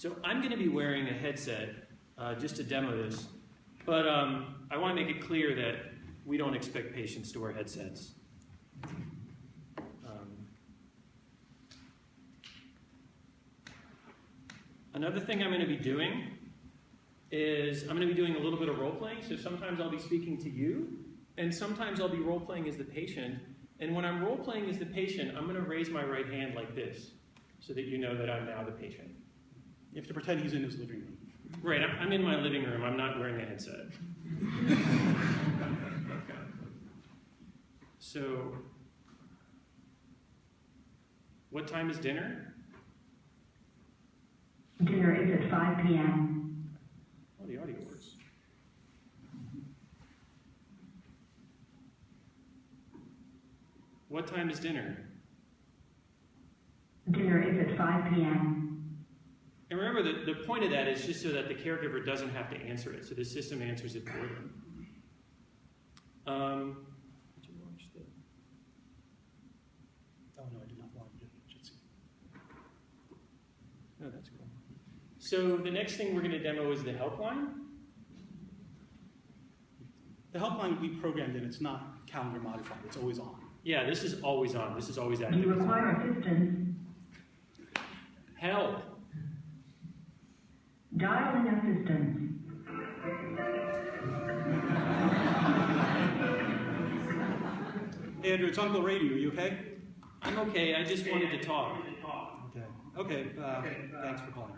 So I'm going to be wearing a headset just to demo this, but I want to make it clear that we don't expect patients to wear headsets. Another thing I'm going to be doing is I'm going to be doing a little bit of role-playing. So sometimes I'll be speaking to you, and sometimes I'll be role-playing as the patient. And when I'm role-playing as the patient, I'm going to raise my right hand like this, so that you know that I'm now the patient. You have to pretend he's in his living room. Right, I'm in my living room. I'm not wearing a headset. Okay. So, what time is dinner? Dinner is at 5 p.m. Oh, the audio works. What time is dinner? Dinner is at 5 p.m. And remember, the point of that is just so that the caregiver doesn't have to answer it, so the system answers it for them. Did you watch the... Oh, no, I did not watch it. Should see. Oh, that's cool. So the next thing we're going to demo is the helpline. The helpline we programmed in, it's not calendar modified, it's always on. Yeah, this is always on. This is always Do active. you require assistance? Help. Dialing assistance. Hey, Andrew, it's Uncle Renu. Are you okay? I'm okay. I just wanted to talk. Okay. Okay, thanks for calling.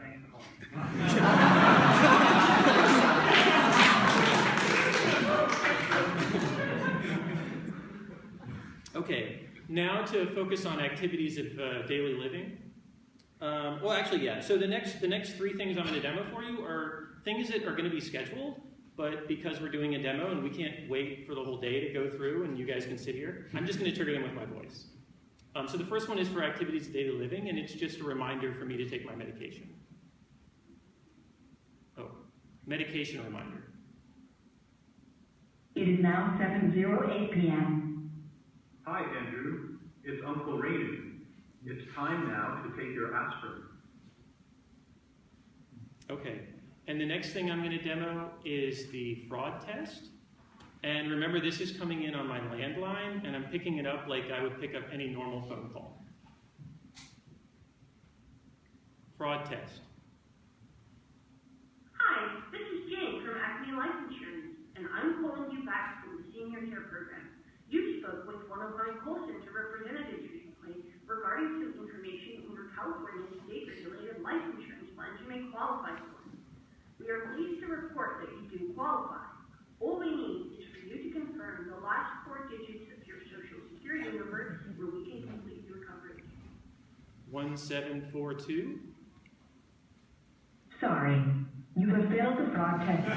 Okay, now to focus on activities of daily living. Well, actually, yeah. So the next three things I'm going to demo for you are things that are going to be scheduled, but because we're doing a demo and we can't wait for the whole day to go through and you guys can sit here, I'm just going to trigger them with my voice. So the first one is for activities of daily living, and it's just a reminder for me to take my medication. Oh, medication reminder. It is now 7:08 p.m. Hi, Andrew. It's Uncle Renu. It's time now to take your aspirin. Okay, and the next thing I'm going to demo is the fraud test. And remember, this is coming in on my landline, and I'm picking it up like I would pick up any normal phone call. Fraud test. Hi, this is Jane from Acme Life Insurance, and I'm calling you back from the Senior Care Program. You spoke with one of my call center representatives recently regarding some information over California state-regulated life insurance plans you may qualify for. We are pleased to report that you do qualify. All we need is for you to confirm the last 4 digits of your Social Security number where we can complete your coverage. 1742. Sorry, you have failed the fraud test.